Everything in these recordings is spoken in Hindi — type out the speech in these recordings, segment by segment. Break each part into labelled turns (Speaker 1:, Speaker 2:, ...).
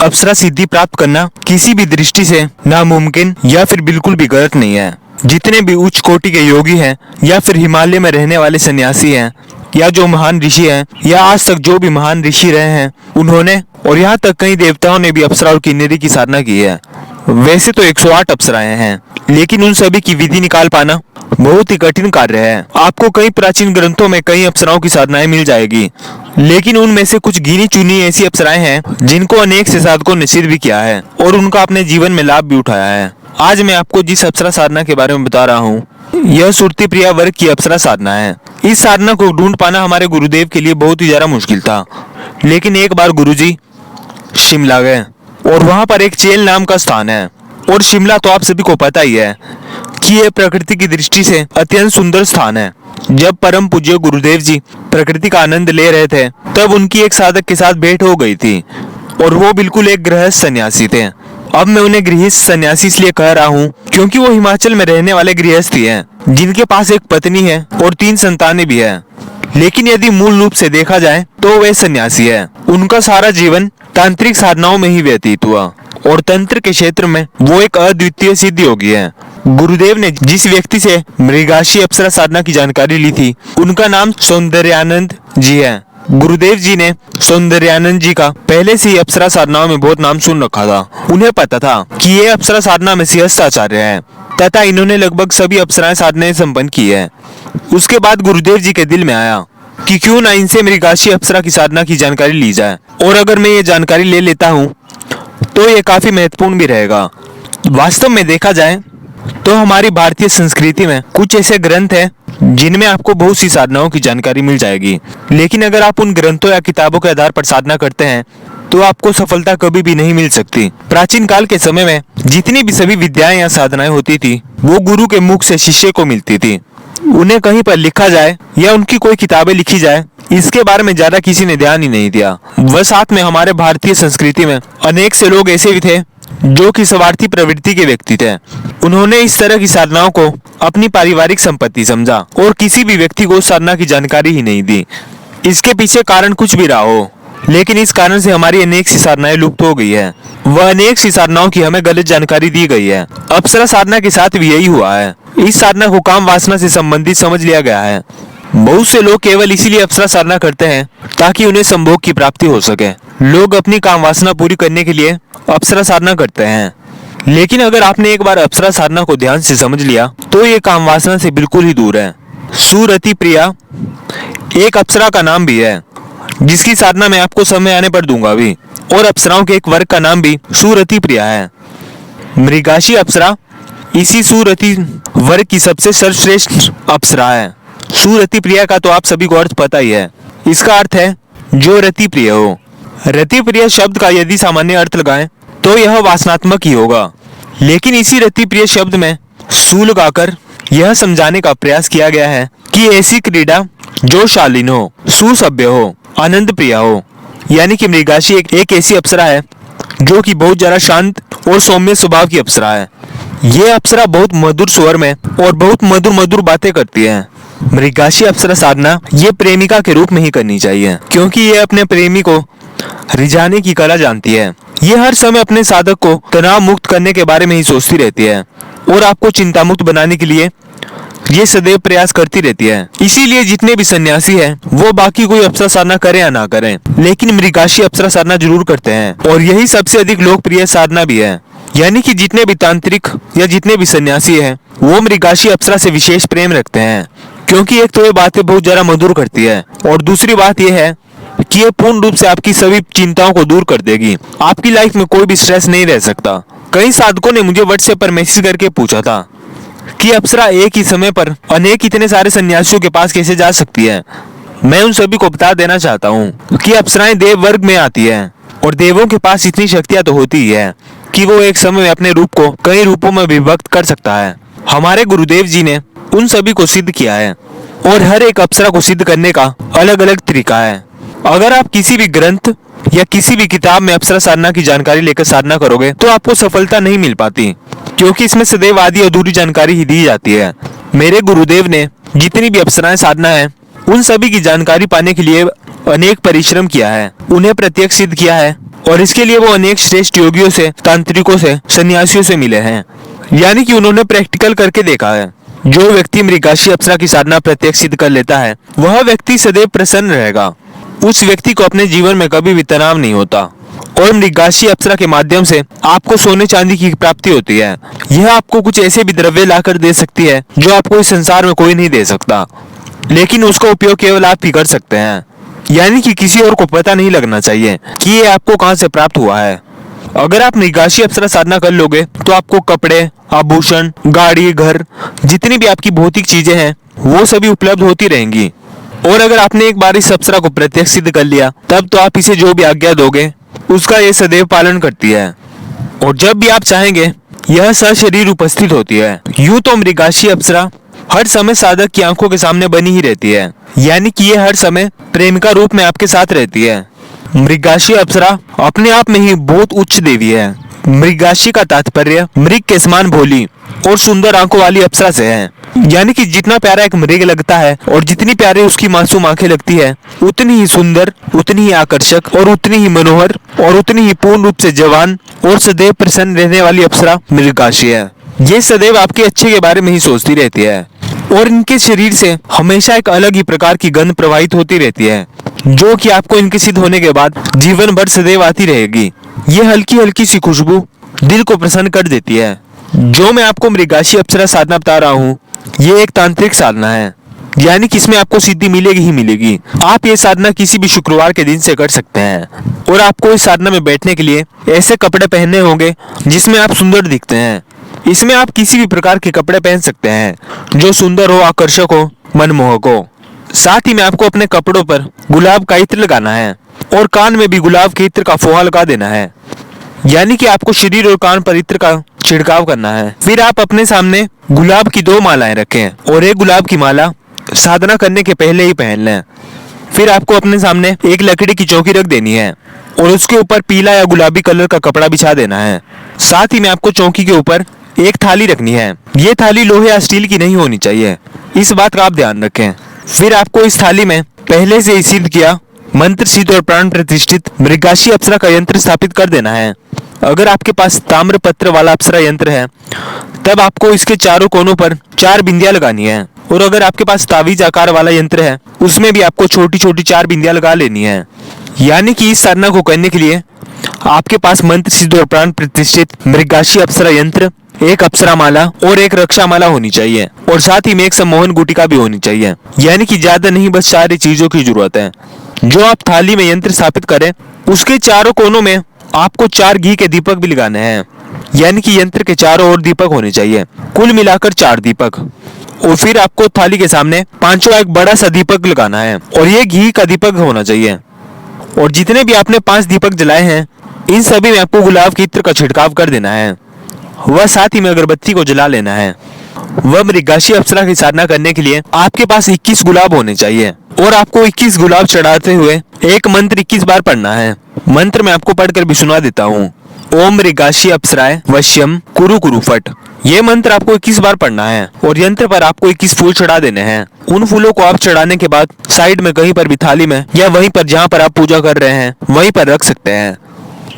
Speaker 1: अप्सरा सिद्धि प्राप्त करना किसी भी दृष्टि से नामुमकिन या फिर बिल्कुल भी गलत नहीं है। जितने भी उच्च कोटि के योगी हैं या फिर हिमालय में रहने वाले सन्यासी हैं या जो महान ऋषि हैं या आज तक जो भी महान ऋषि रहे हैं, उन्होंने और यहाँ तक कई देवताओं ने भी अप्सरा और किन्नरी की साधना की है। वैसे तो 108 अप्सराएं हैं, लेकिन उन सभी की विधि निकाल पाना बहुत ही कठिन कार्य है। आपको कई प्राचीन ग्रंथों में कई अप्सराओं की साधनाएं मिल जाएगी, लेकिन उनमें से कुछ गिनी चुनी ऐसी अप्सराएं हैं जिनको अनेक से साधकों ने सिद्ध भी किया है और उनका अपने जीवन में लाभ भी उठाया है। आज मैं आपको जिस अप्सरा साधना के बारे में बता रहा हूँ, यह सुरती प्रिया वर्ग की अप्सरा साधना है। इस साधना को ढूंढ पाना हमारे गुरुदेव के लिए बहुत ही ज्यादा मुश्किल था, लेकिन एक बार गुरुजी शिमला गए और वहां पर एक चेल नाम का स्थान है, और शिमला तो आप सभी को पता ही है कि यह प्रकृति की दृष्टि से अत्यंत सुंदर स्थान है। जब परम पूज्य गुरुदेव जी प्रकृति का आनंद ले रहे थे, तब उनकी एक साधक के साथ भेंट हो गई थी, और वो बिल्कुल एक गृहस्थ सन्यासी थे। अब मैं उन्हें गृहस्थ सन्यासी इसलिए कह रहा हूँ क्योंकि वो हिमाचल में रहने वाले गृहस्थी हैं, जिनके पास एक पत्नी है और 3 संतानें भी है। लेकिन यदि मूल रूप से देखा जाए तो वे सन्यासी है। उनका सारा जीवन तांत्रिक साधनाओं में ही व्यतीत हुआ और तंत्र के क्षेत्र में वो एक अद्वितीय सिद्ध योगी है। गुरुदेव ने जिस व्यक्ति से मृगाशी अप्सरा साधना की जानकारी ली थी, उनका नाम सौंदर्यानंद जी है। गुरुदेव जी ने सौंदर्यानंद जी का पहले से ही अप्सरा साधनाओं में बहुत नाम सुन रखा था। उन्हें पता था कि ये अप्सरा साधना में सिंहस्थ आचार्य है तथा इन्होंने लगभग सभी अप्सराएं साधनाएं संपन्न की है। उसके बाद गुरुदेव जी के दिल में आया कि क्यों ना इनसे मृगाशी अप्सरा की साधना की जानकारी ली जाए, और अगर मैं ये जानकारी ले लेता हूँ तो ये काफी महत्वपूर्ण भी रहेगा। वास्तव में देखा जाए तो हमारी भारतीय संस्कृति में कुछ ऐसे ग्रंथ हैं जिनमें आपको बहुत सी साधनाओं की जानकारी मिल जाएगी, लेकिन अगर आप उन ग्रंथों या किताबों के आधार पर साधना करते हैं तो आपको सफलता कभी भी नहीं मिल सकती। प्राचीन काल के समय में जितनी भी सभी विद्याएं या साधनाएं होती थी, वो गुरु के मुख से शिष्य को मिलती थी। उन्हें कहीं पर लिखा जाए या उनकी कोई किताबें लिखी जाए, इसके बारे में ज्यादा किसी ने ध्यान ही नहीं दिया। वह साथ में हमारे भारतीय संस्कृति में अनेक से लोग ऐसे भी थे जो कि स्वार्थी प्रवृत्ति के व्यक्ति थे। उन्होंने इस तरह की साधनाओं को अपनी पारिवारिक संपत्ति समझा और किसी भी व्यक्ति को उस साधना की जानकारी ही नहीं दी। इसके पीछे कारण कुछ भी रहा हो, लेकिन इस कारण से हमारी अनेक सी साधनाएं लुप्त हो गई है। वह अनेक सी साधनाओं की हमें गलत जानकारी दी गई है। अप्सरा साधना के साथ भी यही हुआ है। इस साधना को काम वासना से संबंधित समझ लिया गया है। बहुत से लोग केवल इसीलिए अप्सरा साधना करते हैं ताकि उन्हें संभोग की प्राप्ति हो सके। लोग अपनी काम वासना पूरी करने के लिए अप्सरा साधना करते हैं, लेकिन अगर आपने एक बार अप्सरा साधना को ध्यान से समझ लिया तो ये काम वासना से बिल्कुल ही दूर है। सुरति प्रिया एक अप्सरा का नाम भी है, जिसकी साधना मैं आपको समय आने पर दूंगा भी, और अप्सराओं के एक वर्ग का नाम भी सुरति प्रिया है। मृगाशी अप्सरा इसी सुरति वर्ग की सबसे सर्वश्रेष्ठ अप्सरा है। सुरति प्रिया का तो आप सभी को अर्थ पता ही है। इसका अर्थ है जो रति प्रिय हो। रति प्रिय शब्द का यदि सामान्य अर्थ लगाएं तो यह वासनात्मक ही होगा, लेकिन इसी रति प्रिय शब्द में सु लगाकर यह समझाने का प्रयास किया गया है कि ऐसी क्रीड़ा जो शालीन हो, सुसभ्य हो, आनंद प्रिय हो। यानी कि मृगाशी एक ऐसी अप्सरा है जो कि बहुत ज्यादा शांत और सौम्य स्वभाव की अप्सरा है। ये अप्सरा बहुत मधुर स्वर में और बहुत मधुर मधुर बातें करती है। मृगाशी अप्सरा साधना ये प्रेमिका के रूप में ही करनी चाहिए, क्योंकि ये अपने प्रेमी को रिझाने की कला जानती है। ये हर समय अपने साधक को तनाव मुक्त करने के बारे में ही सोचती रहती है और आपको चिंता मुक्त बनाने के लिए ये सदैव प्रयास करती रहती है। इसीलिए जितने भी सन्यासी हैं वो बाकी कोई अप्सरा साधना करें या ना करें, लेकिन मृगाशी अप्सरा साधना जरूर करते हैं, और यही सबसे अधिक लोकप्रिय साधना भी है। यानी कि जितने भी तांत्रिक या जितने भी सन्यासी हैं वो मृगाशी अप्सरा से विशेष प्रेम रखते हैं, क्योंकि एक तो ये बातें बहुत ज्यादा मधुर करती है, और दूसरी बात यह है कि ये पूर्ण रूप से आपकी सभी चिंताओं को दूर कर देगी। आपकी लाइफ में कोई भी स्ट्रेस नहीं रह सकता। कई साधकों ने मुझे व्हाट्सएप पर मैसेज करके पूछा था कि अप्सरा एक ही समय पर अनेक इतने सारे सन्यासियों के पास कैसे जा सकती है। मैं उन सभी को बता देना चाहता हूँ कि अप्सराएं देव वर्ग में आती है, और देवों के पास इतनी शक्तियां तो होती ही है कि वो एक समय में अपने रूप को कई रूपों में विभक्त कर सकता है। हमारे गुरुदेव जी ने उन सभी को सिद्ध किया है, और हर एक अप्सरा को सिद्ध करने का अलग अलग तरीका है। अगर आप किसी भी ग्रंथ या किसी भी किताब में अप्सरा साधना की जानकारी लेकर साधना करोगे तो आपको सफलता नहीं मिल पाती, क्योंकि इसमें सदैव आधी अधूरी जानकारी ही दी जाती है। मेरे गुरुदेव ने जितनी भी अप्सराएं साधना है उन सभी की जानकारी पाने के लिए अनेक परिश्रम किया है, उन्हें प्रत्यक्ष सिद्ध किया है और इसके लिए वो अनेक श्रेष्ठ योगियों से, तांत्रिकों से, सन्यासियों से मिले हैं। यानी कि उन्होंने प्रैक्टिकल करके देखा है। जो व्यक्ति मृगाशी अप्सरा की साधना प्रत्यक्ष सिद्ध कर लेता है वह व्यक्ति सदैव प्रसन्न रहेगा। उस व्यक्ति को अपने जीवन में कभी भी तनाव नहीं होता और मृगाशी अप्सरा के माध्यम से आपको सोने चांदी की प्राप्ति होती है। यह आपको कुछ ऐसे भी द्रव्य लाकर दे सकती है जो आपको इस संसार में कोई नहीं दे सकता, लेकिन उसका उपयोग केवल आप ही कर सकते हैं। यानी कि किसी और को पता नहीं लगना चाहिए कि ये आपको कहां से प्राप्त हुआ है। अगर आप मृगाशी अप्सरा साधना कर लोगे तो आपको कपड़े, आभूषण, गाड़ी, घर, जितनी भी आपकी भौतिक चीजें हैं वो सभी उपलब्ध होती रहेंगी। और अगर आपने एक बार इस अप्सरा को प्रत्यक्ष सिद्ध कर लिया तब तो आप इसे जो भी आज्ञा दोगे उसका ये सदैव पालन करती है और जब भी आप चाहेंगे यह सशरीर उपस्थित होती है। यूं तो मृगाशी अप्सरा हर समय साधक की आंखों के सामने बनी ही रहती है, यानी कि ये हर समय प्रेमिका रूप में आपके साथ रहती है। मृगाशी अप्सरा अपने आप में ही बहुत उच्च देवी है। मृगाशी का तात्पर्य मृग के समान भोली और सुंदर आंखों वाली अप्सरा से है। यानी कि जितना प्यारा एक मृग लगता है और जितनी प्यारी उसकी मासूम आंखें लगती है, उतनी ही सुंदर, उतनी ही आकर्षक और उतनी ही मनोहर और उतनी ही पूर्ण रूप से जवान और सदैव प्रसन्न रहने वाली अप्सरा मृगाशी है। ये सदैव आपके अच्छे के बारे में ही सोचती रहती है और इनके शरीर से हमेशा एक अलग ही प्रकार की गंध प्रवाहित होती रहती है जो कि आपको इनके सिद्ध होने के बाद जीवन भर सदैव आती रहेगी। ये हल्की हल्की सी खुशबू दिल को प्रसन्न कर देती है। जो मैं आपको मृगाशी अप्सरा साधना बता रहा हूँ ये एक तांत्रिक साधना है, यानी कि इसमें आपको सिद्धि मिलेगी ही मिलेगी। आप ये साधना किसी भी शुक्रवार के दिन से कर सकते हैं और आपको इस साधना में बैठने के लिए ऐसे कपड़े पहनने होंगे जिसमें आप सुंदर दिखते हैं। इसमें आप किसी भी प्रकार के कपड़े पहन सकते हैं जो सुंदर हो, आकर्षक हो, मनमोहक हो। साथ ही में आपको अपने कपड़ों पर गुलाब का इत्र लगाना है और कान में भी गुलाब के इत्र का फोहा लगा देना है। यानी कि आपको शरीर और कान पर इत्र का छिड़काव करना है। फिर आप अपने सामने गुलाब की 2 मालाएं रखें और एक गुलाब की माला साधना करने के पहले ही पहन लें। फिर आपको अपने सामने एक लकड़ी की चौकी रख देनी है और उसके ऊपर पीला या गुलाबी कलर का कपड़ा बिछा देना है। साथ ही में आपको चौकी के ऊपर एक थाली रखनी है। ये थाली लोहे या स्टील की नहीं होनी चाहिए, इस बात का आप ध्यान रखें। फिर आपको इस थाली में पहले से ही सिद्ध किया मंत्र सिद्ध और प्राण प्रतिष्ठित मृगाशी अप्सरा का यंत्र स्थापित कर देना है। अगर आपके पास ताम्र पत्र वाला अप्सरा यंत्र है तब आपको इसके चारों कोनों पर 4 बिंदियां लगानी है और अगर आपके पास तावीज आकार वाला यंत्र है उसमें भी आपको छोटी छोटी 4 बिंदियां लगा लेनी है। यानी कि इस साधना को करने के लिए आपके पास मंत्र सिद्ध और प्राण प्रतिष्ठित मृगाशी अप्सरा यंत्र, एक अप्सरा माला और एक रक्षा माला होनी चाहिए और साथ ही में एक सम्मोहन गुटिका भी होनी चाहिए। यानी कि ज्यादा नहीं, बस 4 चीजों की जरूरत है। जो आप थाली में यंत्र स्थापित करें उसके चारों कोनों में आपको 4 घी के दीपक भी लगाने हैं। यानी कि यंत्र के चारों ओर दीपक होने चाहिए, कुल मिलाकर 4 दीपक। और फिर आपको थाली के सामने 5वां एक बड़ा सा दीपक लगाना है और ये घी का दीपक होना चाहिए। और जितने भी आपने 5 दीपक जलाए हैं इन सभी में आपको गुलाब के इत्र का छिड़काव कर देना है। वह साथ ही में अगरबत्ती को जला लेना है। वह मृगाशी अप्सरा की साधना करने के लिए आपके पास 21 गुलाब होने चाहिए और आपको 21 गुलाब चढ़ाते हुए एक मंत्र 21 बार पढ़ना है। मंत्र मैं आपको पढ़कर भी सुना देता हूँ। ओम मृगाशी अप्सराय वश्यम कुरु कुरु फट। ये मंत्र आपको 21 बार पढ़ना है और यंत्र पर आपको 21 फूल चढ़ा देने हैं। उन फूलों को आप चढ़ाने के बाद साइड में कहीं पर भी थाली में या वहीं पर जहाँ पर आप पूजा कर रहे हैं वहीं पर रख सकते हैं।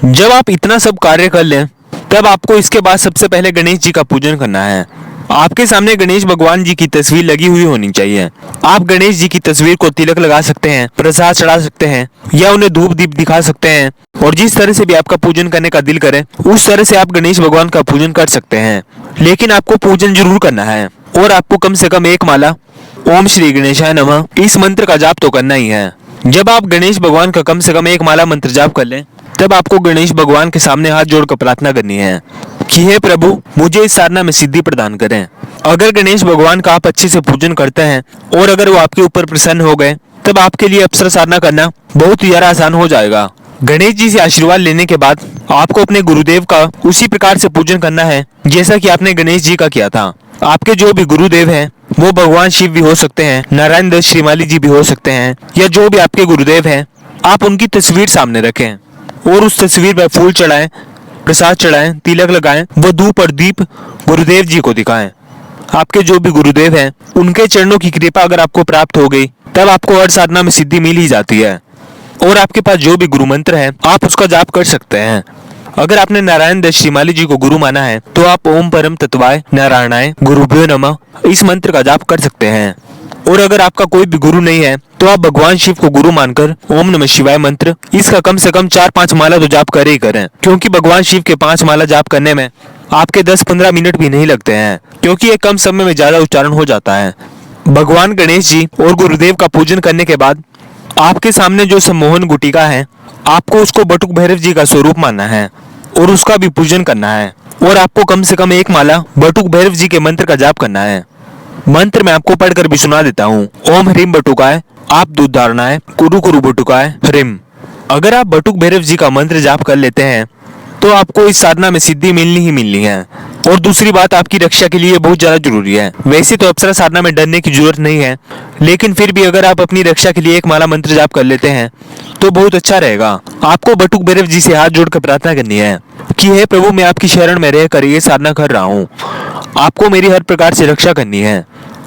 Speaker 1: जब आप इतना सब कार्य कर लें तब आपको इसके बाद सबसे पहले गणेश जी का पूजन करना है। आपके सामने गणेश भगवान जी की तस्वीर लगी हुई होनी चाहिए। आप गणेश जी की तस्वीर को तिलक लगा सकते हैं, प्रसाद चढ़ा सकते हैं या उन्हें धूप दीप दिखा सकते हैं और जिस तरह से भी आपका पूजन करने का दिल करे उस तरह से आप गणेश भगवान का पूजन कर सकते हैं। लेकिन आपको पूजन जरूर करना है और आपको कम से कम एक माला ओम श्री गणेशाय नमः इस मंत्र का जाप तो करना ही है। जब आप गणेश भगवान का कम से कम एक माला मंत्र जाप कर लें तब आपको गणेश भगवान के सामने हाथ जोड़कर प्रार्थना करनी है कि हे प्रभु मुझे इस साधना में सिद्धि प्रदान करें। अगर गणेश भगवान का आप अच्छे से पूजन करते हैं और अगर वो आपके ऊपर प्रसन्न हो गए तब आपके लिए अप्सरा साधना करना बहुत ही ज्यादा आसान हो जाएगा। गणेश जी से आशीर्वाद लेने के बाद आपको अपने गुरुदेव का उसी प्रकार से पूजन करना है जैसा कि आपने गणेश जी का किया था। आपके जो भी गुरुदेव हैं वो भगवान शिव भी हो सकते हैं, नारायण दत्त श्रीमाली जी भी हो सकते हैं या जो भी आपके गुरुदेव हैं आप उनकी तस्वीर सामने रखें और उस तस्वीर पर फूल चढ़ाएं, प्रसाद चढ़ाएं, तिलक लगाएं व धूप और दीप गुरुदेव जी को दिखाएं। आपके जो भी गुरुदेव हैं उनके चरणों की कृपा अगर आपको प्राप्त हो गई तब आपको हर साधना में सिद्धि मिल ही जाती है। और आपके पास जो भी गुरु मंत्र है आप उसका जाप कर सकते हैं। अगर आपने नारायण दत्त श्रीमाली जी को गुरु माना है तो आप ओम परम तत्वाय नारायणाय गुरुभ्यो नमः इस मंत्र का जाप कर सकते हैं। और अगर आपका कोई भी गुरु नहीं है तो आप भगवान शिव को गुरु मानकर ओम नमः शिवाय मंत्र इसका कम से कम 4-5 माला तो जाप कर ही करें, क्योंकि भगवान शिव के 5 माला जाप करने में आपके 10-15 मिनट भी नहीं लगते हैं, क्योंकि ये कम समय में ज्यादा उच्चारण हो जाता है। भगवान गणेश जी और गुरुदेव का पूजन करने के बाद आपके सामने जो सम्मोहन गुटिका है आपको उसको बटुक भैरव जी का स्वरूप मानना है और उसका भी पूजन करना है। और आपको कम से कम 1 माला बटुक भैरव जी के मंत्र का जाप करना है। मंत्र मैं आपको पढ़कर भी सुना देता हूँ। ओम ह्रीम बटुकाय आप दूध धारणाय कुरु कुरु बटुकाय ह्रीम। अगर आप बटुक भैरव जी का मंत्र जाप कर लेते हैं तो आपको इस साधना में सिद्धि मिलनी ही मिलनी है। और दूसरी बात, आपकी रक्षा के लिए बहुत ज्यादा जरूरी है। वैसे तो अप्सरा साधना में डरने की जरूरत नहीं है, लेकिन फिर भी अगर आप अपनी रक्षा के लिए 1 माला मंत्र जाप कर लेते हैं तो बहुत अच्छा रहेगा। आपको बटुक भैरव जी से हाथ जोड़कर प्रार्थना करनी है कि हे प्रभु, मैं आपकी शरण में रहकर ये साधना कर रहा हूँ। आपको मेरी हर प्रकार से रक्षा करनी है।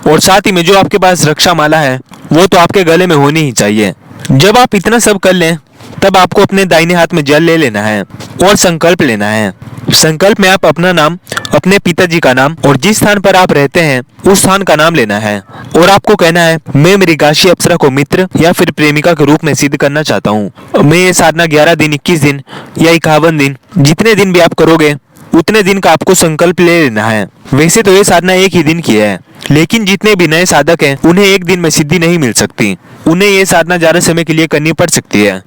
Speaker 1: और साथ ही में जो आपके पास रक्षा माला है वो तो आपके गले में होनी ही चाहिए। जब आप इतना सब कर लें तब आपको अपने दाहिने हाथ में जल ले लेना है और संकल्प लेना है। संकल्प में आप अपना नाम, अपने पिताजी का नाम और जिस स्थान पर आप रहते हैं उस स्थान का नाम लेना है। और आपको कहना है, मैं मृगाशी अप्सरा को मित्र या फिर प्रेमिका के रूप में सिद्ध करना चाहता हूँ। मैं ये साधना 11 दिन, 21 दिन या 51 दिन, जितने दिन भी आप करोगे उतने दिन का आपको संकल्प ले लेना है। वैसे तो ये साधना 1 ही दिन की है, लेकिन जितने भी नए साधक हैं उन्हें 1 दिन में सिद्धि नहीं मिल सकती। उन्हें ये साधना ज्यादा समय के लिए करनी पड़ सकती है।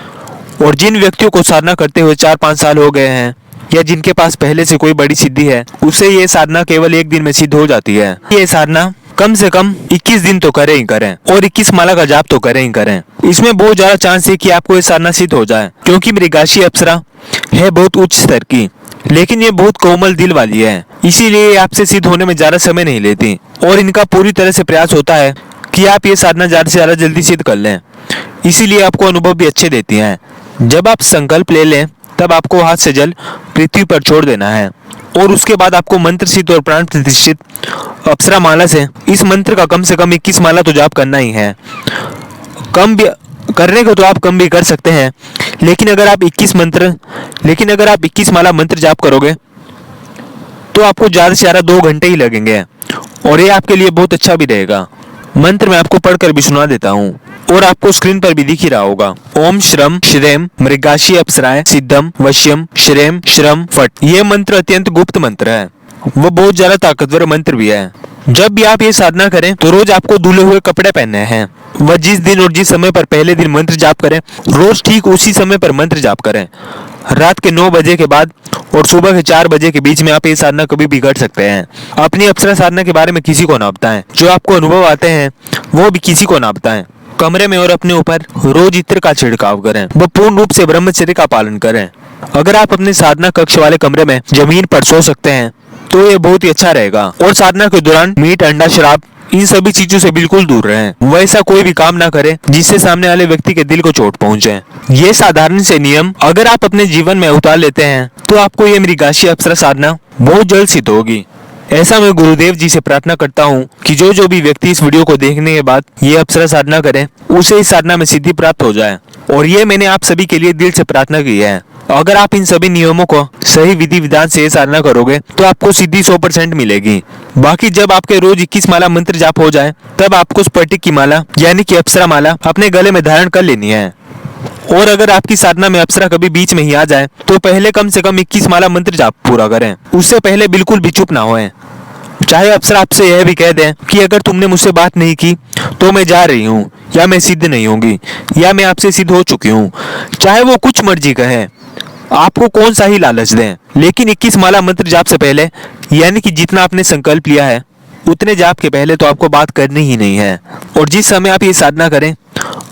Speaker 1: और जिन व्यक्तियों को साधना करते हुए 4-5 साल हो गए हैं या जिनके पास पहले से कोई बड़ी सिद्धि है, उसे ये साधना केवल 1 दिन में सिद्ध हो जाती है। ये साधना कम से कम 21 दिन तो करें ही करें और 21 माला का जाप तो करें ही करें। इसमें बहुत ज्यादा चांस है कि आपको ये साधना सिद्ध हो जाए, क्योंकि मृगाशी अप्सरा है बहुत उच्च स्तर की, लेकिन ये बहुत कोमल दिल वाली है, इसीलिए आपसे सिद्ध होने में ज्यादा समय नहीं लेती। और इनका पूरी तरह से प्रयास होता है कि आप ये साधना ज्यादा से ज्यादा जल्दी सिद्ध कर लें, इसीलिए आपको अनुभव भी अच्छे देती हैं। जब आप संकल्प ले लें तब आपको हाथ से जल पृथ्वी पर छोड़ देना है और उसके बाद आपको मंत्र सिद्ध और प्राण प्रतिष्ठित अप्सरा माला से इस मंत्र का कम से कम 21 माला तो जाप करना ही है। कम भी करने को तो आप कम भी कर सकते हैं, लेकिन अगर आप 21 माला मंत्र जाप करोगे तो आपको ज्यादा से ज्यादा 2 घंटे ही लगेंगे और ये आपके लिए बहुत अच्छा भी रहेगा। मंत्र मैं आपको पढ़कर भी सुना देता हूँ और आपको स्क्रीन पर भी दिख ही रहा होगा। ओम श्रम श्रेम मृगाशी अप्सराय सिद्धम वश्यम श्रेम श्रम फट। ये मंत्र अत्यंत गुप्त मंत्र है, वो बहुत ज्यादा ताकतवर मंत्र भी है। जब भी आप ये साधना करें तो रोज आपको धुले हुए कपड़े पहनने हैं। वह जिस दिन और जिस समय पर पहले दिन मंत्र जाप करें, रोज ठीक उसी समय पर मंत्र जाप करें। रात के 9 बजे के बाद और सुबह के 4 बजे के बीच में आप ये साधना कभी भी कर सकते हैं। अपनी अप्सरा साधना के बारे में किसी को ना बताएं, जो आपको अनुभव आते हैं वो भी किसी को ना बताएं। कमरे में और अपने ऊपर रोज इत्र का छिड़काव करें, वो पूर्ण रूप से ब्रह्मचर्य का पालन करें। अगर आप अपने साधना कक्ष वाले कमरे में जमीन पर सो सकते हैं तो ये बहुत ही अच्छा रहेगा। और साधना के दौरान मीट, अंडा, शराब इन सभी चीजों से बिल्कुल दूर रहें। वैसा कोई भी काम ना करें जिससे सामने वाले व्यक्ति के दिल को चोट पहुंचे। ये साधारण से नियम अगर आप अपने जीवन में उतार लेते हैं तो आपको ये मृगाशी अप्सरा साधना बहुत जल्द सिद्ध होगी। ऐसा मैं गुरुदेव जी से प्रार्थना करता हूँ कि जो भी व्यक्ति इस वीडियो को देखने के बाद ये अप्सरा साधना करे उसे इस साधना में सिद्धि प्राप्त हो जाए। और ये मैंने आप सभी के लिए दिल से प्रार्थना की है। अगर आप इन सभी नियमों को सही विधि विधान से साधना करोगे तो आपको सिद्धि 100% मिलेगी। बाकी जब आपके रोज 21 माला मंत्र जाप हो जाए तब आपको स्फटिक की माला यानी कि अप्सरा माला अपने गले में धारण कर लेनी है। और अगर आपकी साधना में अप्सरा कभी बीच में ही आ जाए तो पहले कम से कम 21 माला मंत्र जाप पूरा करें। उससे पहले बिल्कुल भी चुप ना होएं। चाहे अप्सरा आपसे यह भी कह दें कि अगर तुमने मुझसे बात नहीं की तो मैं जा रही हूँ, या मैं सिद्ध नहीं होंगी, या मैं आपसे सिद्ध हो चुकी हूँ, चाहे वो कुछ मर्जी कहे, आपको कौन सा ही लालच दें, लेकिन 21 माला मंत्र जाप से पहले यानी कि जितना आपने संकल्प लिया है उतने जाप के पहले तो आपको बात करनी ही नहीं है। और जिस समय आप ये साधना करें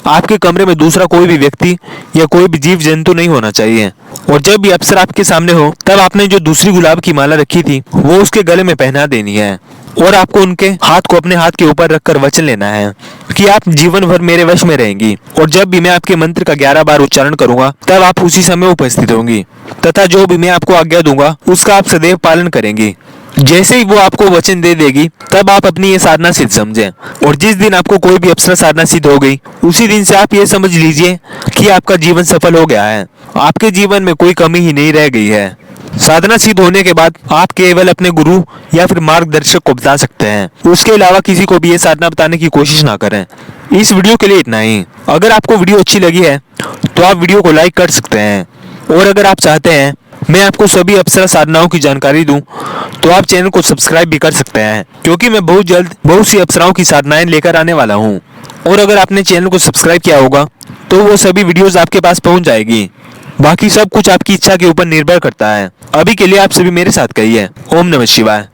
Speaker 1: आपके कमरे में दूसरा कोई भी व्यक्ति या कोई भी जीव जंतु नहीं होना चाहिए। और जब भी अप्सरा आपके सामने हो तब आपने जो दूसरी गुलाब की माला रखी थी वो उसके गले में पहना देनी है। और आपको उनके हाथ को अपने हाथ के ऊपर रखकर वचन लेना है कि आप जीवन भर मेरे वश में रहेंगी। और जब भी मैं आपके मंत्र का 11 बार उच्चारण करूंगा तब आप उसी समय उपस्थित होंगी तथा जो भी मैं आपको आज्ञा दूंगा उसका आप सदैव पालन करेंगी। जैसे ही वो आपको वचन दे देगी तब आप अपनी ये साधना सिद्ध समझें। और जिस दिन आपको कोई भी अप्सरा साधना सिद्ध हो गई उसी दिन से आप ये समझ लीजिए कि आपका जीवन सफल हो गया है, आपके जीवन में कोई कमी ही नहीं रह गई है। साधना सिद्ध होने के बाद आप केवल अपने गुरु या फिर मार्गदर्शक को बता सकते हैं, उसके अलावा किसी को भी ये साधना बताने की कोशिश ना करें। इस वीडियो के लिए इतना ही। अगर आपको वीडियो अच्छी लगी है तो आप वीडियो को लाइक कर सकते हैं, और अगर आप चाहते हैं मैं आपको सभी अप्सरा साधनाओं की जानकारी दूं तो आप चैनल को सब्सक्राइब भी कर सकते हैं, क्योंकि मैं बहुत जल्द बहुत सी अप्सराओं की साधनाएं लेकर आने वाला हूं। और अगर आपने चैनल को सब्सक्राइब किया होगा तो वो सभी वीडियोस आपके पास पहुंच जाएगी। बाकी सब कुछ आपकी इच्छा के ऊपर निर्भर करता है। अभी के लिए आप सभी मेरे साथ कहिए, ओम नमः शिवाय।